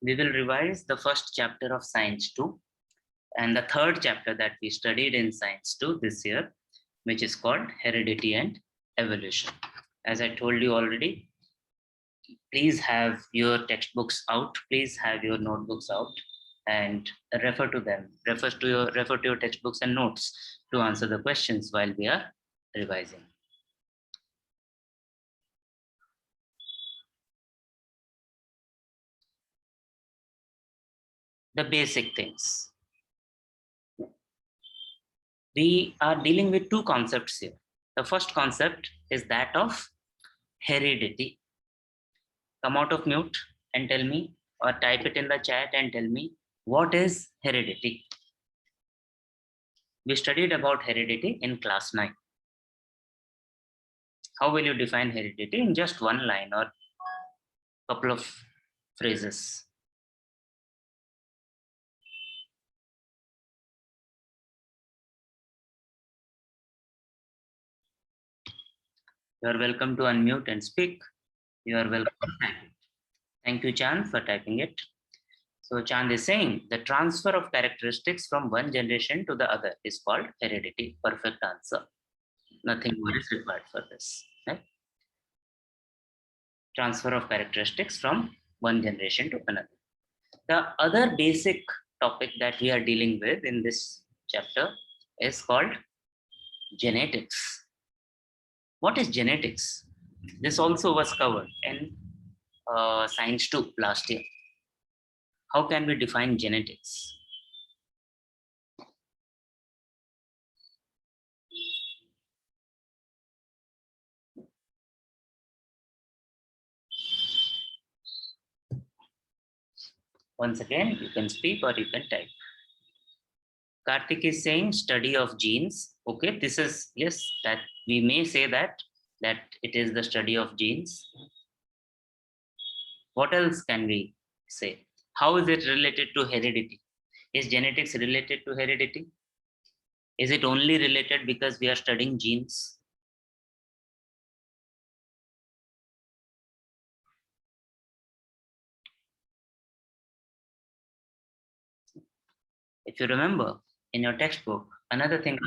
we will revise the first chapter of Science 2 and the third chapter that we studied in Science 2 this year, which is called Heredity and Evolution. As I told you already, please have your textbooks out, please have your notebooks out and refer to them. Refer to your textbooks and notes to answer the questions while we are revising. The basic things. We are dealing with two concepts here. The first concept is that of heredity. Come out of mute and tell me, or type it in the chat and tell me, what is heredity? We studied about heredity in class 9. How will you define heredity in just one line or couple of phrases? You are welcome to unmute and speak. You are welcome to type it. Thank you, Chand, for typing it. So Chand is saying the transfer of characteristics from one generation to the other is called heredity. Perfect answer. Nothing more is required for this. Right? Transfer of characteristics from one generation to another. The other basic topic that we are dealing with in this chapter is called genetics. What is genetics? This also was covered in Science 2 last year. How can we define genetics? Once again, you can speak or you can type. Karthik is saying study of genes. Okay, this is, yes, that we may say that it is the study of genes. What else can we say? How is it related to heredity? Is genetics related to heredity? Is it only related because we are studying genes? If you remember in your textbook, another thing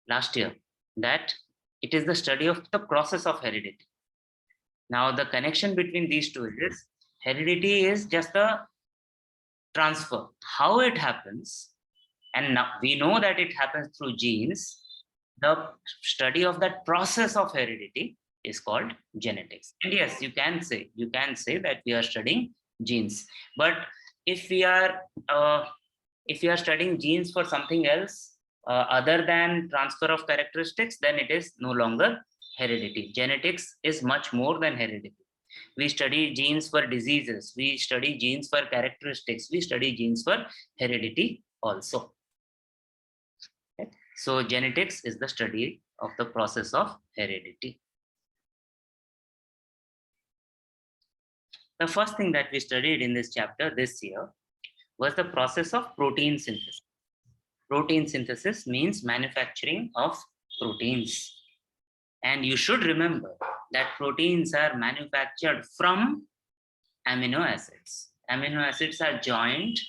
last year, that it is the study of the process of heredity. Now the connection between these two is heredity is just the transfer, how it happens, and now we know that it happens through genes. The study of that process of heredity is called genetics. And yes, you can say that we are studying genes, but if we are studying genes for something else other than transfer of characteristics, then it is no longer heredity. Genetics is much more than heredity. We study genes for diseases, we study genes for characteristics, we study genes for heredity also. Okay. So genetics is the study of the process of heredity. The first thing that we studied in this chapter this year was the process of protein synthesis. Protein synthesis means manufacturing of proteins. And you should remember that proteins are manufactured from amino acids. Amino acids are joined,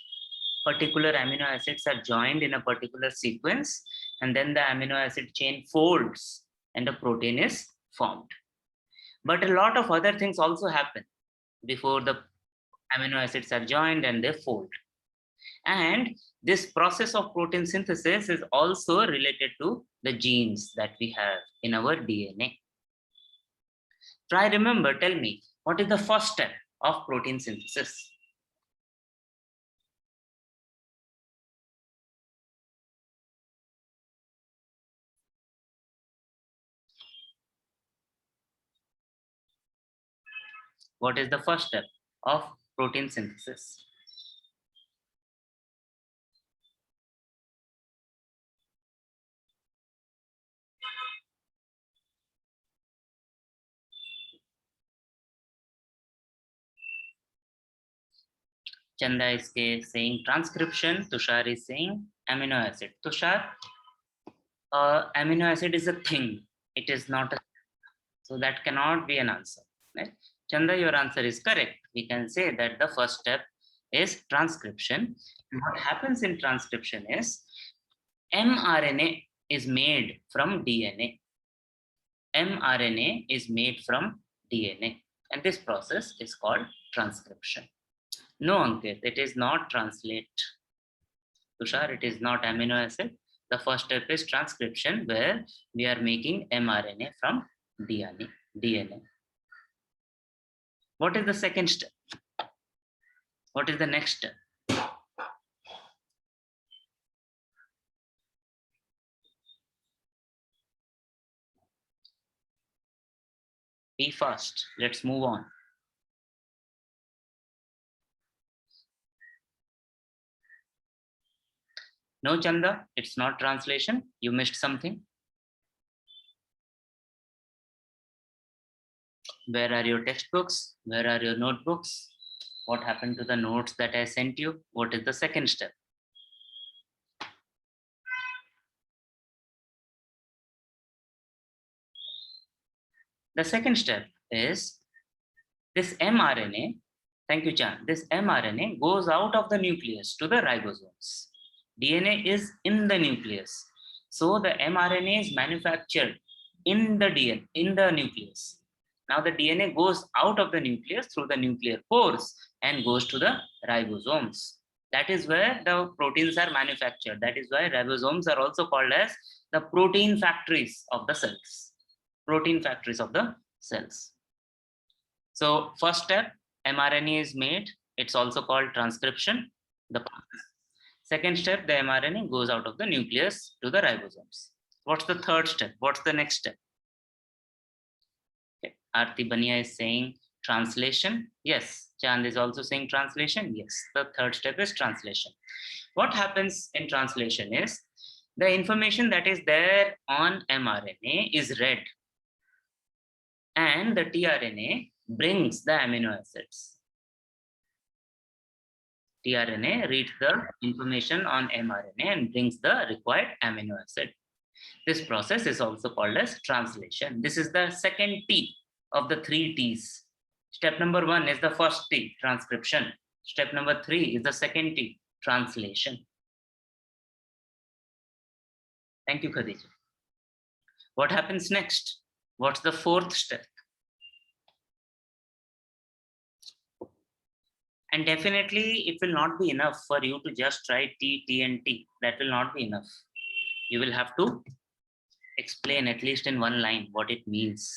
particular amino acids are joined in a particular sequence, and then the amino acid chain folds and a protein is formed. But a lot of other things also happen before the amino acids are joined and they fold. And this process of protein synthesis is also related to the genes that we have in our DNA. Try remember, tell me, what is the first step of protein synthesis? What is the first step of protein synthesis? Chanda is saying transcription. Tushar is saying amino acid. Tushar, amino acid is a thing. It is not a, so that cannot be an answer. Right? Chanda, your answer is correct. We can say that the first step is transcription. And what happens in transcription is mRNA is made from DNA. mRNA is made from DNA, and this process is called transcription. No, Ankit, it is not translate. Tushar, it is not amino acid. The first step is transcription, where we are making mRNA from DNA. What is the second step? What is the next step? Be fast. Let's move on. No, Chanda, it's not translation. You missed something. Where are your textbooks? Where are your notebooks? What happened to the notes that I sent you? What is the second step? The second step is this mRNA. Thank you, Chan. This mRNA goes out of the nucleus to the ribosomes. DNA is in the nucleus. So the mRNA is manufactured in the DNA, in the nucleus. Now the DNA goes out of the nucleus through the nuclear pores and goes to the ribosomes. That is where the proteins are manufactured. That is why ribosomes are also called as the protein factories of the cells. Protein factories of the cells. So first step, mRNA is made. It's also called transcription. The second step, the mRNA goes out of the nucleus to the ribosomes. What's the third step? What's the next step? Okay. Aarti Bania is saying translation. Yes. Chand is also saying translation. Yes. The third step is translation. What happens in translation is the information that is there on mRNA is read, and the tRNA brings the amino acids. tRNA reads the information on mRNA and brings the required amino acid. This process is also called as translation. This is the second T of the 3 T's. Step number 1 is the first T, transcription. Step number 3 is the second T, translation. Thank you, Khadija. What happens next? What's the fourth step? And definitely it will not be enough for you to just write T, T, and T. That will not be enough. You will have to explain at least in one line what it means.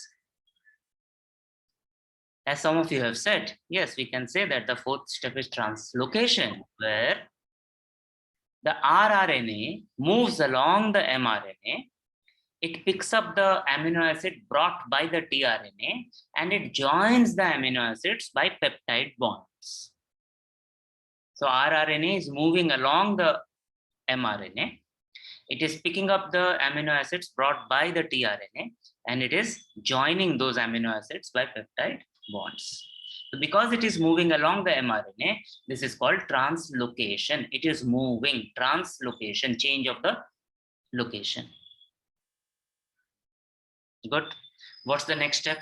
As some of you have said, yes, we can say that the fourth step is translocation, where the rRNA moves along the mRNA. It picks up the amino acid brought by the tRNA and it joins the amino acids by peptide bonds. So rRNA is moving along the mRNA. It is picking up the amino acids brought by the tRNA and it is joining those amino acids by peptide bonds. So because it is moving along the mRNA, this is called translocation. It is moving, translocation, change of the location. Good. What's the next step?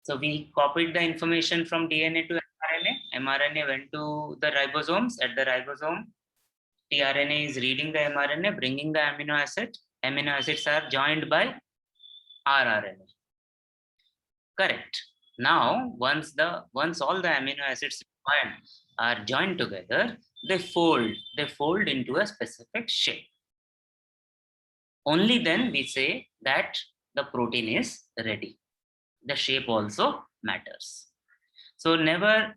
So we copied the information from DNA to mRNA. mRNA went to the ribosomes. At the ribosome, tRNA is reading the mRNA, bringing the amino acid. Amino acids are joined by rRNA. Correct. Now, once all the amino acids are joined together, they fold into a specific shape. Only then we say that the protein is ready. The shape also matters. So never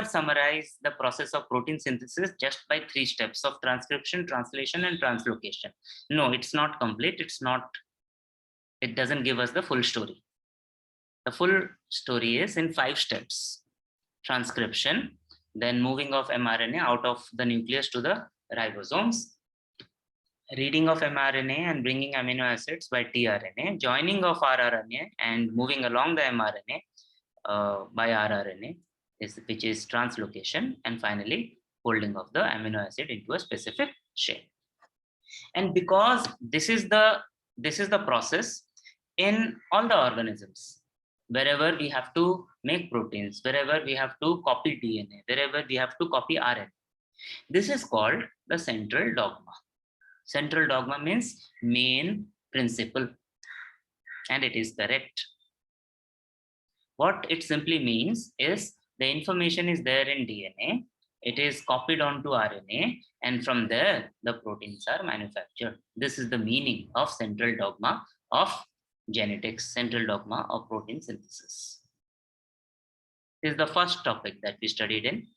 summarize the process of protein synthesis just by 3 steps of transcription, translation, and translocation. No, it's not complete. It doesn't give us the full story. The full story is in 5 steps. Transcription, then moving of mRNA out of the nucleus to the ribosomes, reading of mRNA and bringing amino acids by tRNA, joining of rRNA and moving along the mRNA by rRNA, which is translocation, and finally folding of the amino acid into a specific shape. And because this is the process in all the organisms, wherever we have to make proteins, wherever we have to copy DNA, wherever we have to copy RNA. This is called the central dogma. Central dogma means main principle, and it is correct. What it simply means is the information is there in DNA, it is copied onto RNA, and from there the proteins are manufactured. This is the meaning of central dogma of genetics, central dogma of protein synthesis. This is the first topic that we studied in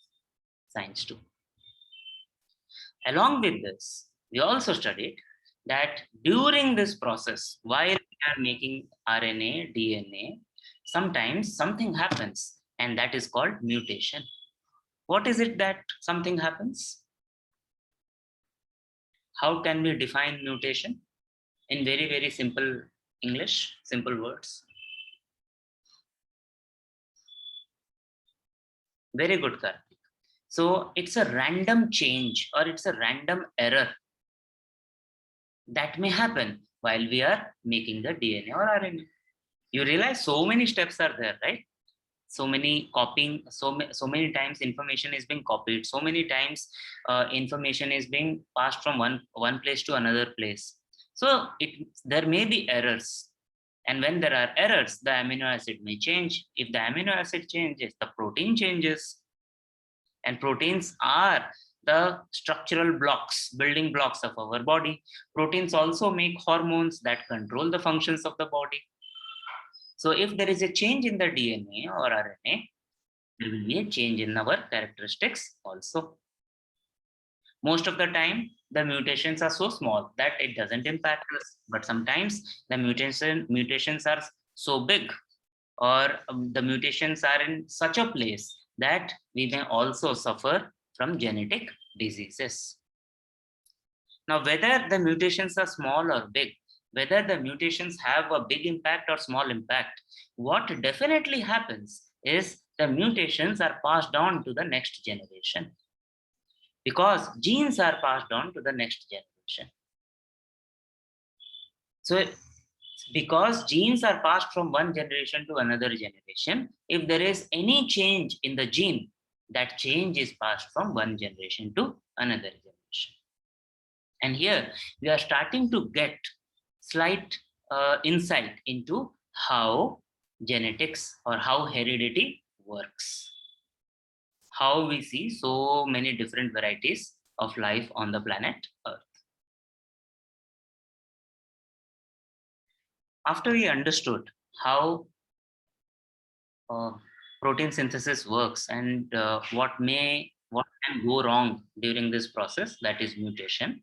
Science 2. Along with this, we also studied that during this process, while we are making RNA, DNA, sometimes something happens, and that is called mutation. What is it that something happens? How can we define mutation in very, very simple English, simple words? Very good, Karthik. So it's a random change or it's a random error that may happen while we are making the DNA or RNA. You realize so many steps are there, right? So many copying, so many times information is being copied, so many times information is being passed from one place to another place. So there may be errors, and when there are errors, the amino acid may change. If the amino acid changes, the protein changes, and proteins are the structural blocks, building blocks of our body. Proteins also make hormones that control the functions of the body. So if there is a change in the DNA or RNA, there will be a change in our characteristics also. Most of the time, the mutations are so small that it doesn't impact us. But sometimes the mutations are so big, or the mutations are in such a place that we may also suffer from genetic diseases. Now, whether the mutations are small or big, whether the mutations have a big impact or small impact, what definitely happens is the mutations are passed on to the next generation, because genes are passed on to the next generation. So because genes are passed from one generation to another generation, if there is any change in the gene, that change is passed from one generation to another generation. And here we are starting to get slight insight into how genetics or how heredity works. How we see so many different varieties of life on the planet Earth. After we understood how protein synthesis works and what can go wrong during this process, that is mutation,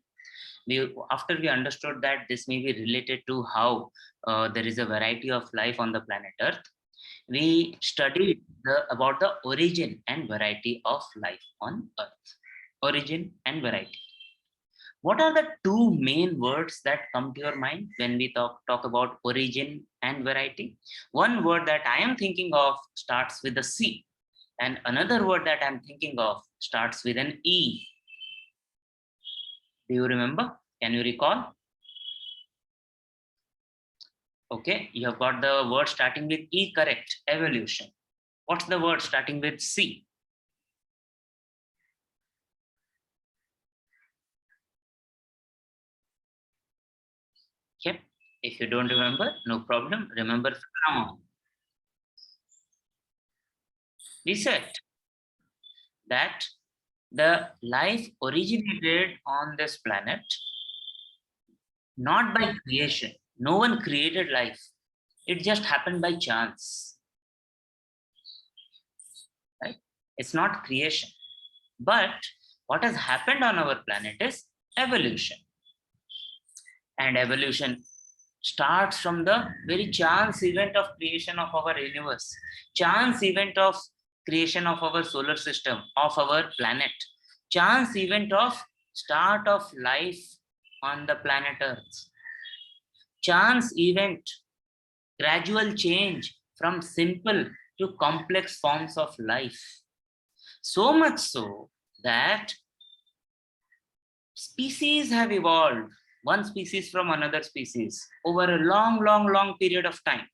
after we understood that this may be related to how there is a variety of life on the planet Earth, we studied about the origin and variety of life on Earth. Origin and variety. What are the two main words that come to your mind when we talk about origin and variety? One word that I am thinking of starts with a C, and another word that I'm thinking of starts with an E. Do you remember? Can you recall? Okay, you have got the word starting with E, correct, evolution. What's the word starting with C? Okay, if you don't remember, no problem. Remember from on. We said that the life originated on this planet not by creation. No one created life. It just happened by chance. Right? It's not creation. But what has happened on our planet is evolution. And evolution starts from the very chance event of creation of our universe, chance event of creation of our solar system, of our planet, chance event of start of life on the planet Earth, chance event, gradual change from simple to complex forms of life. So much so that species have evolved, one species from another species, over a long, long, long period of time.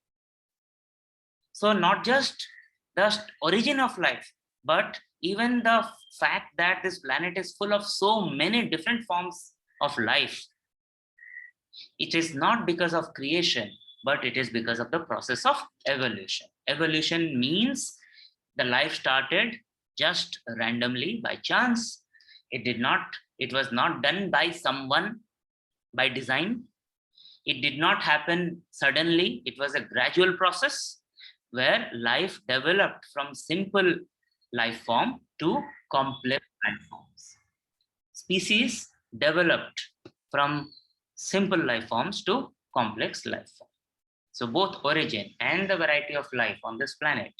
So not just the origin of life, but even the fact that this planet is full of so many different forms of life. It is not because of creation, but it is because of the process of evolution. Evolution means the life started just randomly by chance. It was not done by someone by design. It did not happen suddenly. It was a gradual process where life developed from simple life form to complex life forms. Species developed from simple life forms to complex life forms. So both origin and the variety of life on this planet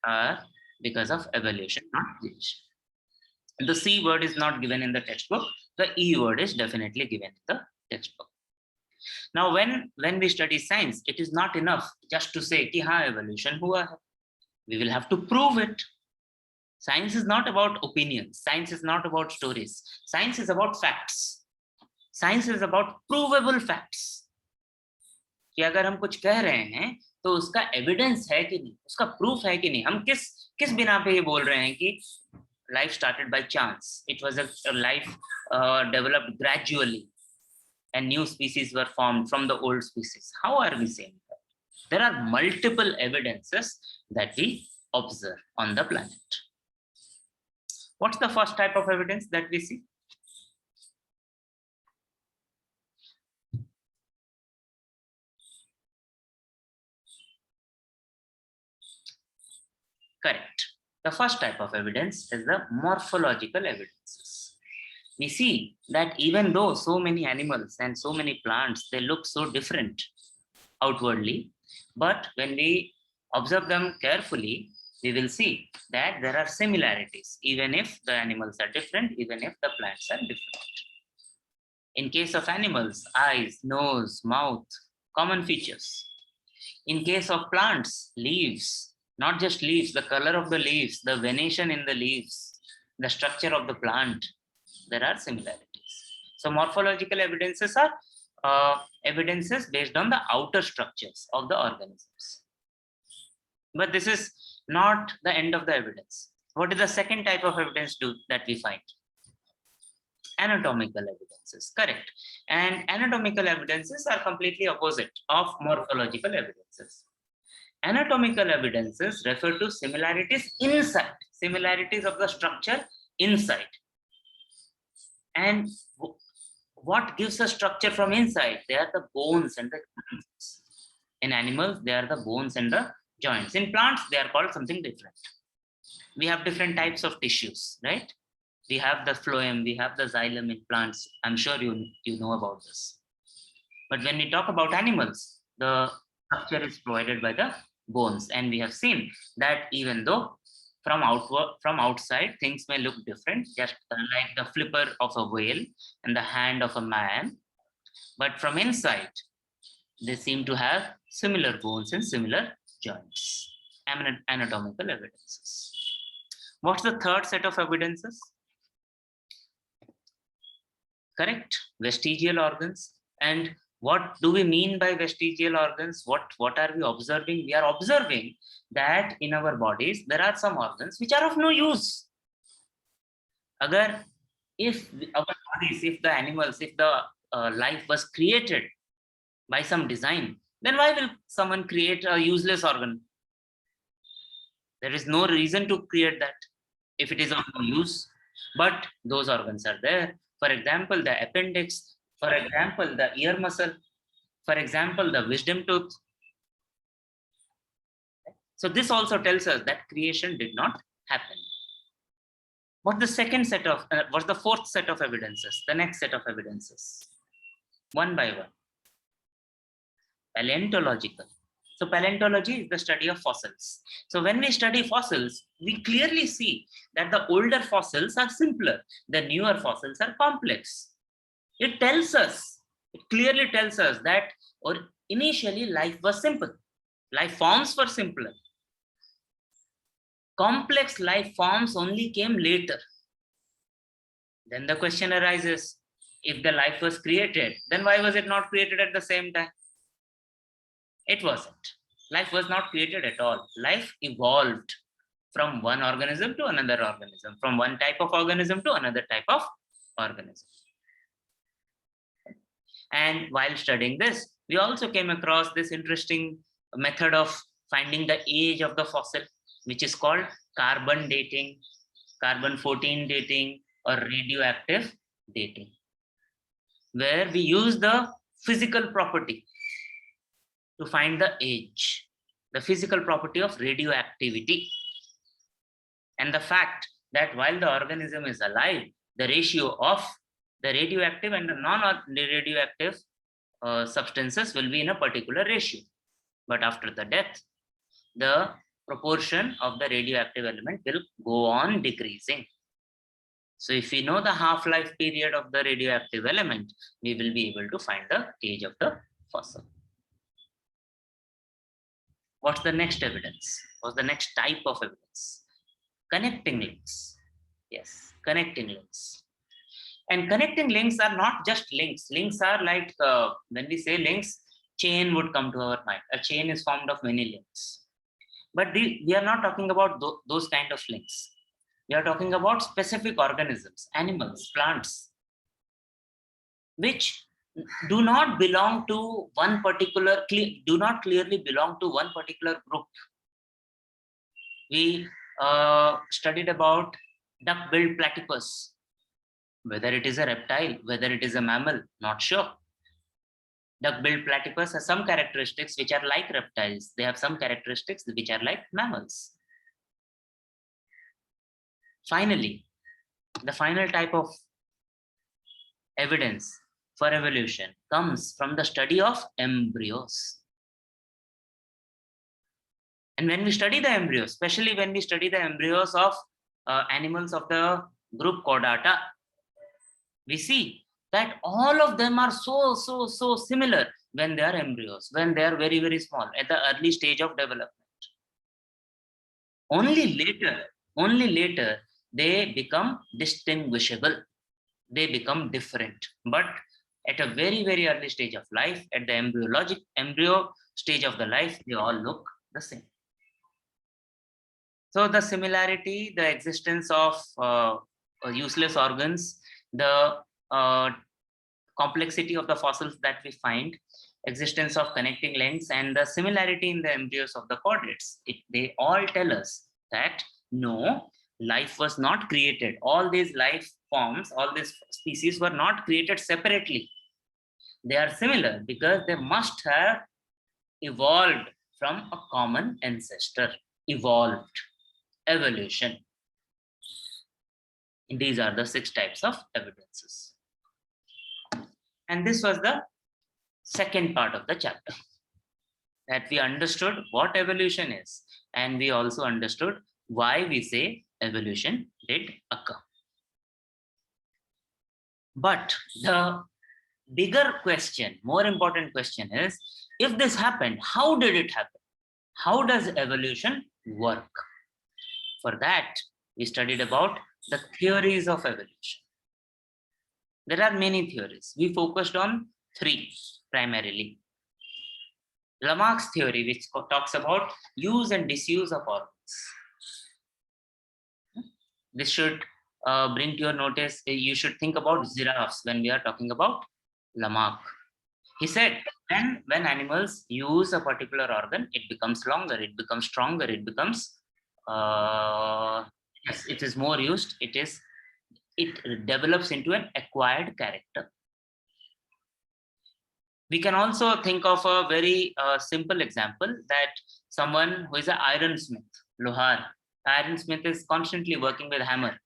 are because of evolution, not creation. The C word is not given in the textbook. The E word is definitely given in the textbook. Now, when we study science, it is not enough just to say कि हाँ evolution हुआ है. We will have to prove it. Science is not about opinions. Science is not about stories. Science is about facts. Science is about provable facts. कि अगर हम कुछ कह रहे हैं तो उसका एविडेंस है कि नहीं, उसका प्रूफ है कि नहीं, हम किस बिना पे ये बोल रहे हैं कि life started by chance. It was a life developed gradually and new species were formed from the old species. How are we saying that? There are multiple evidences that we observe on the planet. What's the first type of evidence that we see? Correct. The first type of evidence is the morphological evidences. We see that even though so many animals and so many plants, they look so different outwardly, but when we observe them carefully, we will see that there are similarities, even if the animals are different, even if the plants are different. In case of animals, eyes, nose, mouth, common features. In case of plants, leaves, not just leaves, the color of the leaves, the venation in the leaves, the structure of the plant, there are similarities. So morphological evidences are evidences based on the outer structures of the organisms. But this is not the end of the evidence. What is the second type of evidence that we find? Anatomical evidences, correct. And anatomical evidences are completely opposite of morphological evidences. Anatomical evidences refer to similarities inside, similarities of the structure inside. And what gives a structure from inside? They are the bones and the joints. In animals, they are the bones and the joints. In plants, they are called something different. We have different types of tissues, right? We have the phloem, we have the xylem in plants. I'm sure you know about this. But when we talk about animals, the structure is provided by the bones. And we have seen that even though from outside, things may look different, just like the flipper of a whale and the hand of a man. But from inside, they seem to have similar bones and similar joints. Anatomical evidences. What's the third set of evidences? Correct, vestigial organs. And what do we mean by vestigial organs? What are we observing? We are observing that in our bodies, there are some organs which are of no use. If our bodies, if the animals, if the life was created by some design, then why will someone create a useless organ? There is no reason to create that if it is of no use. But those organs are there. For example, the appendix, for example, the ear muscle, for example, the wisdom tooth. So this also tells us that creation did not happen. What's the fourth set of evidences? The next set of evidences, one by one. Paleontological. So paleontology is the study of fossils. So when we study fossils, we clearly see that the older fossils are simpler, the newer fossils are complex. It clearly tells us that initially life was simple. Life forms were simpler. Complex life forms only came later. Then the question arises, if the life was created, then why was it not created at the same time? It wasn't. Life was not created at all. Life evolved from one organism to another organism, from one type of organism to another type of organism. And while studying this, we also came across this interesting method of finding the age of the fossil, which is called carbon dating, carbon 14 dating, or radioactive dating, where we use the physical property to find the age, the physical property of radioactivity. And the fact that while the organism is alive, the ratio of the radioactive and the non-radioactive substances will be in a particular ratio. But after the death, the proportion of the radioactive element will go on decreasing. So if we know the half-life period of the radioactive element, we will be able to find the age of the fossil. What's the next evidence? What's the next type of evidence? Connecting links. Yes, connecting links. And connecting links are not just links. Links are like, when we say links, chain would come to our mind. A chain is formed of many links. But we are not talking about those kind of links. We are talking about specific organisms, animals, plants, which do not belong to one particular, do not clearly belong to one particular group. We studied about duck-billed platypus, whether it is a reptile, whether it is a mammal, not sure. Duck-billed platypus has some characteristics which are like reptiles. They have some characteristics which are like mammals. Finally, the final type of evidence for evolution comes from the study of embryos. And when we study the embryos, especially when we study the embryos of animals of the group Chordata, we see that all of them are so similar when they are embryos, when they are very, very small, at the early stage of development. Only later, they become distinguishable. They become different. But at a very, very early stage of life, at the embryo stage of the life, they all look the same. So the similarity, the existence of useless organs, the complexity of the fossils that we find, existence of connecting links, and the similarity in the embryos of the chordates, they all tell us that no, life was not created. All these life forms, all these species were not created separately. They are similar because they must have evolved from a common ancestor. Evolved. Evolution. These are the 6 types of evidences. And this was the second part of the chapter, that we understood what evolution is, and we also understood why we say evolution did occur. But the bigger question, more important question is, if this happened, how did it happen? How does evolution work? For that, we studied about the theories of evolution. There are many theories. We focused on 3 primarily. Lamarck's theory, which talks about use and disuse of organs. This should bring to your notice, you should think about giraffes when we are talking about Lamarck. He said, when animals use a particular organ, it becomes longer, it becomes stronger, it becomes, yes, it is more used, it develops into an acquired character. We can also think of a very simple example, that someone who is an ironsmith, Lohar. Ironsmith is constantly working with hammer.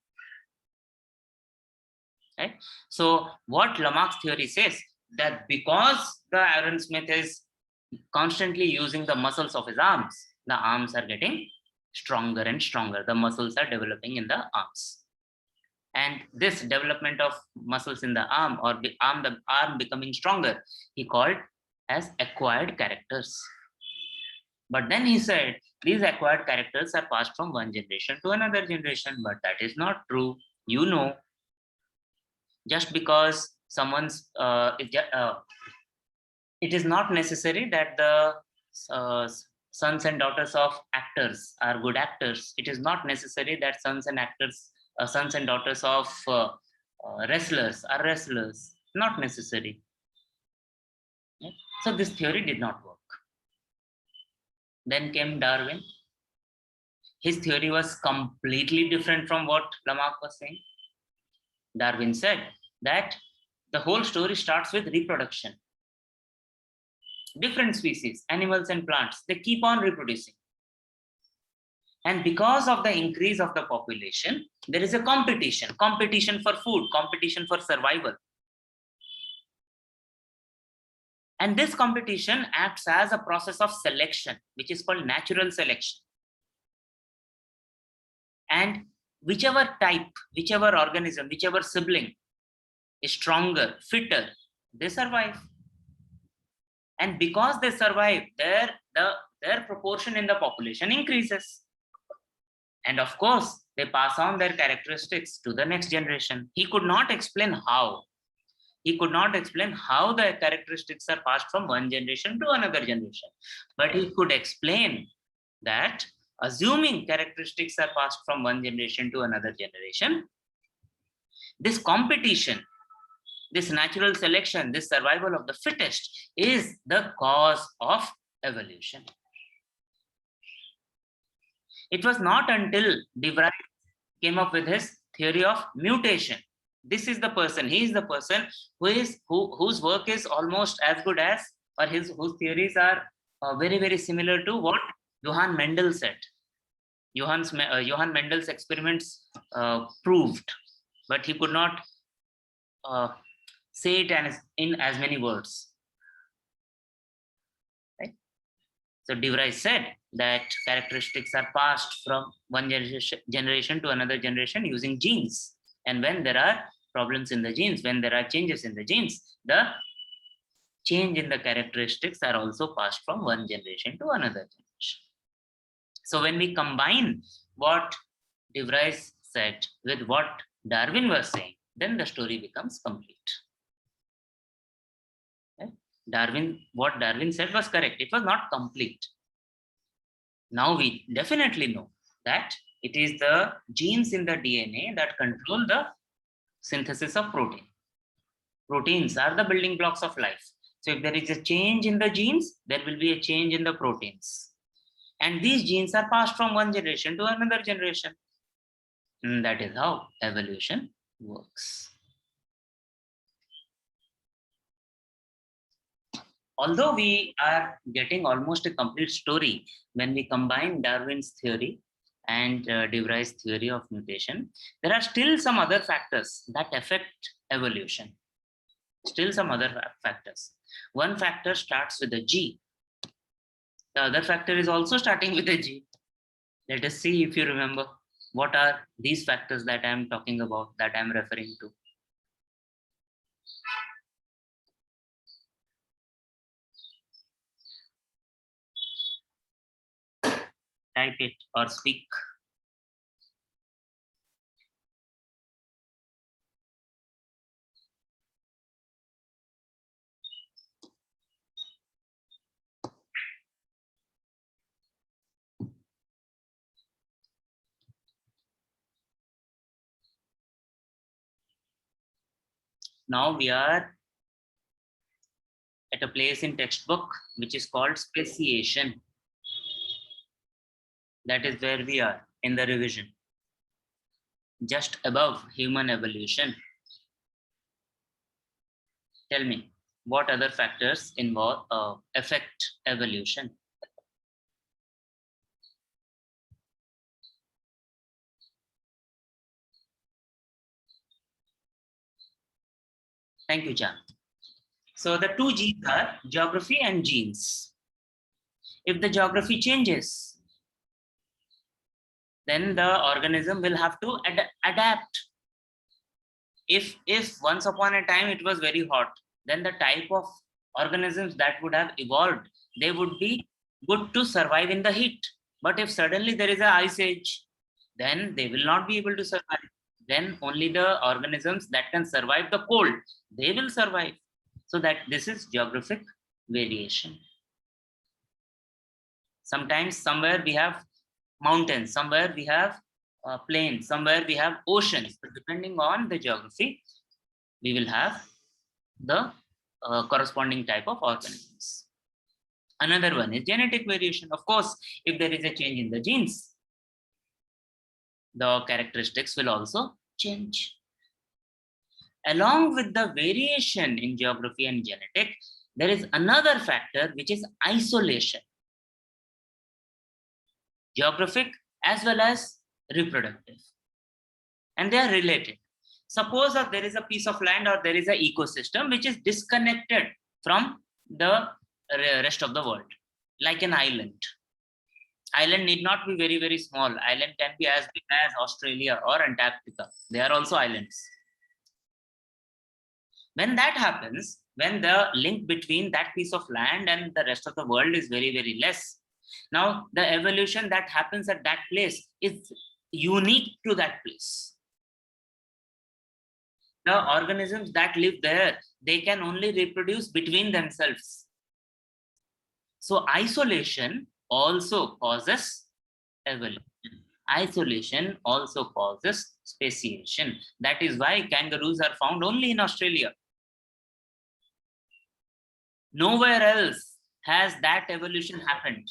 Right? So what Lamarck's theory says, that because the ironsmith is constantly using the muscles of his arms, the arms are getting stronger and stronger. The muscles are developing in the arms. And this development of muscles in the arm, or the arm becoming stronger, he called as acquired characters. But then he said, these acquired characters are passed from one generation to another generation, but that is not true. You know, just because someone's, it is not necessary that the sons and daughters of actors are good actors. It is not necessary that sons and daughters of wrestlers are wrestlers. Not necessary. Yeah. So this theory did not work. Then came Darwin. His theory was completely different from what Lamarck was saying. Darwin said that the whole story starts with reproduction. Different species, animals and plants, they keep on reproducing. And because of the increase of the population, there is a competition for food, competition for survival. And this competition acts as a process of selection, which is called natural selection. And whichever type, whichever organism, whichever sibling is stronger, fitter, they survive. And because they survive, their proportion in the population increases. And of course, they pass on their characteristics to the next generation. He could not explain how. He could not explain how the characteristics are passed from one generation to another generation. But he could explain that assuming characteristics are passed from one generation to another generation, this competition, this natural selection, this survival of the fittest is the cause of evolution. It was not until De Vries came up with his theory of mutation. This is the person, he is the person whose work is almost as good as, or whose theories are very, very similar to what Johann Mendel said. Johann Mendel's experiments proved, but he could not say it in as many words. Right? So De Vries said that characteristics are passed from one generation to another generation using genes. And when there are problems in the genes, when there are changes in the genes, the change in the characteristics are also passed from one generation to another generation. So when we combine what De Vries said with what Darwin was saying, then the story becomes complete. Okay? What Darwin said was correct. It was not complete. Now we definitely know that it is the genes in the DNA that control the synthesis of protein. Proteins are the building blocks of life. So if there is a change in the genes, there will be a change in the proteins. And these genes are passed from one generation to another generation. And that is how evolution works. Although we are getting almost a complete story when we combine Darwin's theory and De Vries' theory of mutation, there are still some other factors that affect evolution. Still some other factors. One factor starts with a G. The other factor is also starting with a G. Let us see if you remember what are these factors that I am talking about, that I am referring to. Type it or speak. Now we are at a place in textbook which is called speciation. That is where we are in the revision. Just above human evolution. Tell me, what other factors affect evolution? Thank you, Jan. So the two G's are geography and genes. If the geography changes, then the organism will have to adapt. If once upon a time it was very hot, then the type of organisms that would have evolved, they would be good to survive in the heat. But if suddenly there is an ice age, then they will not be able to survive. Then only the organisms that can survive the cold, they will survive. So that this is geographic variation. Sometimes somewhere we have mountains, somewhere we have plains, somewhere we have oceans. So depending on the geography, we will have the corresponding type of organisms. Another one is genetic variation. Of course, if there is a change in the genes, the characteristics will also change. Along with the variation in geography and genetic, there is another factor which is isolation. Geographic as well as reproductive. And they are related. Suppose that there is a piece of land or there is an ecosystem which is disconnected from the rest of the world, like an island. Island need not be very, very small. Island can be as big as Australia or Antarctica. They are also islands. When that happens, when the link between that piece of land and the rest of the world is very, very less, now the evolution that happens at that place is unique to that place. The organisms that live there, they can only reproduce between themselves. So isolation also causes evolution. Isolation also causes speciation. That is why kangaroos are found only in Australia. Nowhere else has that evolution happened.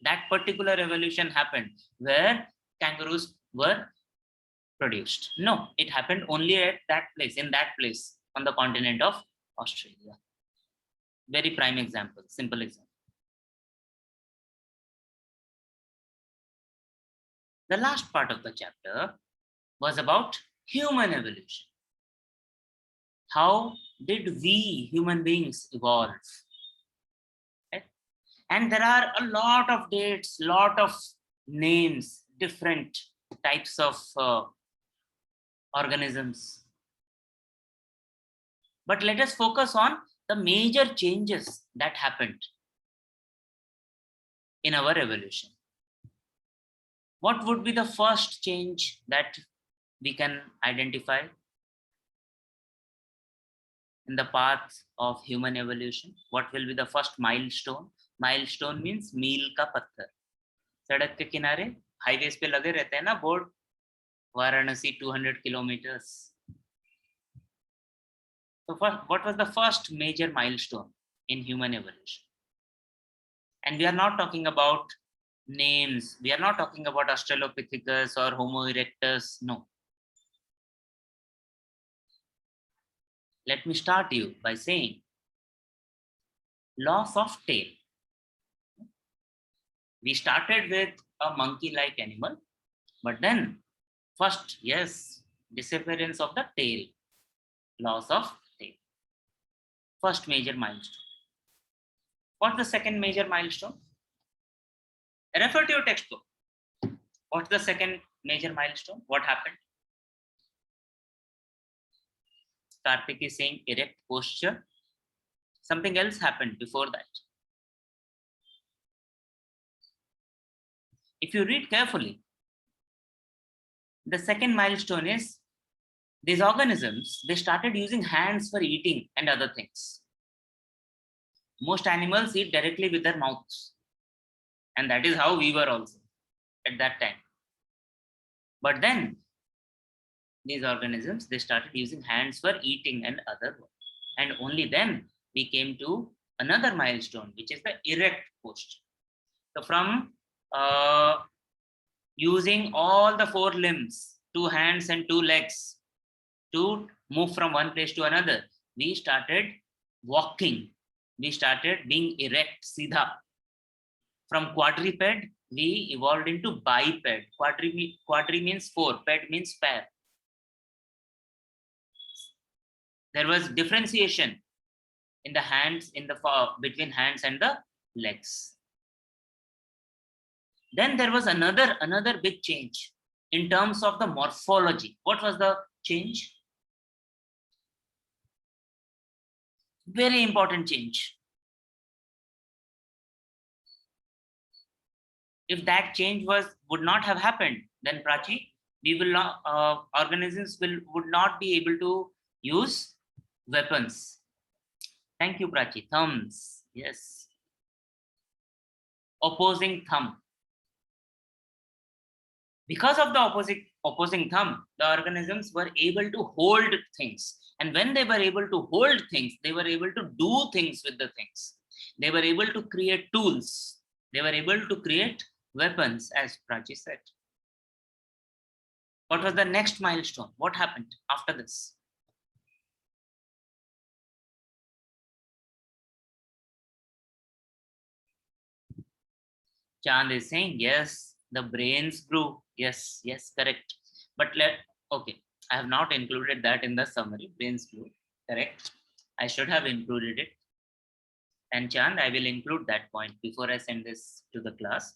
That particular evolution happened where kangaroos were produced. No, it happened only at that place, in that place on the continent of Australia. Very prime example, simple example. The last part of the chapter was about human evolution. How did we human beings evolve? Right? And there are a lot of dates, lot of names, different types of organisms. But let us focus on the major changes that happened in our evolution. What would be the first change that we can identify in the path of human evolution? What will be the first milestone? Milestone means मील का पत्थर. सड़क के किनारे highways पे लगे रहते हैं ना board, Varanasi 200 kilometers. So what was the first major milestone in human evolution? And we are not talking about names. We are not talking about Australopithecus or Homo erectus. No. Let me start you by saying loss of tail. We started with a monkey-like animal, but then first, yes, disappearance of the tail, loss of tail. First major milestone. What's the second major milestone? Refer to your textbook. What's the second major milestone? What happened? Karthik is saying erect posture. Something else happened before that. If you read carefully, the second milestone is these organisms, they started using hands for eating and other things. Most animals eat directly with their mouths. And that is how we were also at that time. But then these organisms, they started using hands for eating and other work. And only then we came to another milestone, which is the erect posture. So from using all the four limbs, 2 hands and 2 legs to move from one place to another, we started walking. We started being erect, Siddha. From quadruped, we evolved into biped. Quadri means 4, ped means pair. There was differentiation in the hands, between hands and the legs. Then there was another big change in terms of the morphology. What was the change? Very important change. If that change would not have happened, then Prachi, we will not organisms would not be able to use weapons. Thank you, Prachi. Thumbs. Yes. opposing thumb. Because of the opposing thumb, the organisms were able to hold things. And when they were able to hold things, they were able to do things with the things. They were able to create tools. They were able to create weapons, as Prachi said. What was the next milestone? What happened after this? Chand is saying, yes, the brains grew. Yes, yes, correct. But okay, I have not included that in the summary. Brains grew, correct. I should have included it. And Chand, I will include that point before I send this to the class.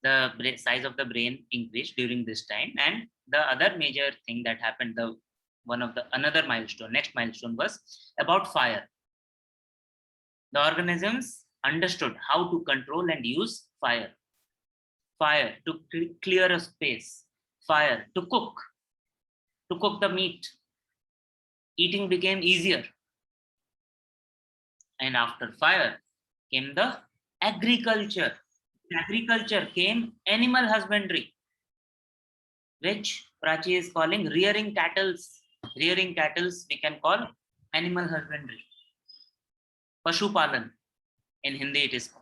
The size of the brain increased during this time. And the other major thing that happened, another milestone, next milestone was about fire. The organisms understood how to control and use fire. Fire to clear a space, fire to cook the meat. Eating became easier. And after fire came the agriculture. In agriculture came animal husbandry, which Prachi is calling rearing cattle. Rearing cattle we can call animal husbandry. Pashupalan, in Hindi it is called.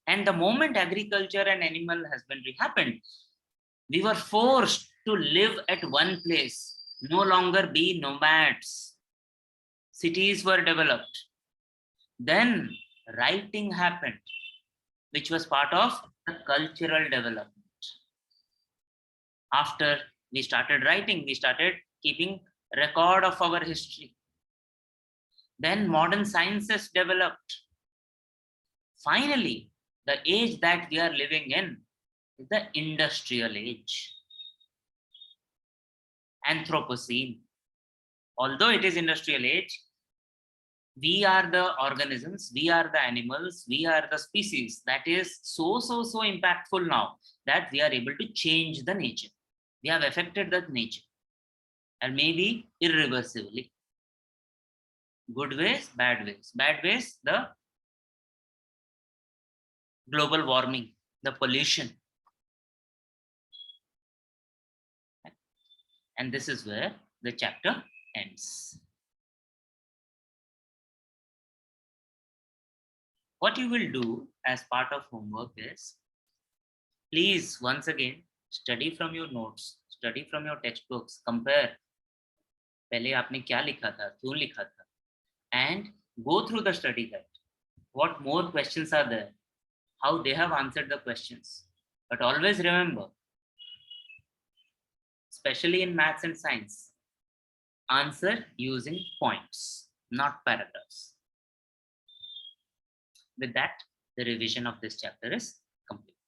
And the moment agriculture and animal husbandry happened, we were forced to live at one place, no longer be nomads. Cities were developed. Then writing happened, which was part of the cultural development. After we started writing, we started keeping record of our history. Then modern sciences developed. Finally, the age that we are living in is the industrial age. Anthropocene. Although it is industrial age, we are the organisms, we are the animals, we are the species that is so impactful now that we are able to change the nature. We have affected that nature, and maybe irreversibly. Good ways, bad ways. Bad ways, the global warming, the pollution. And this is where the chapter ends. What you will do as part of homework is, please once again study from your notes, study from your textbooks, compare पहले आपने क्या लिखा था, क्यों लिखा था, and go through the study guide. What more questions are there, how they have answered the questions. But always remember, especially in maths and science, answer using points, not paragraphs. With that, the revision of this chapter is complete.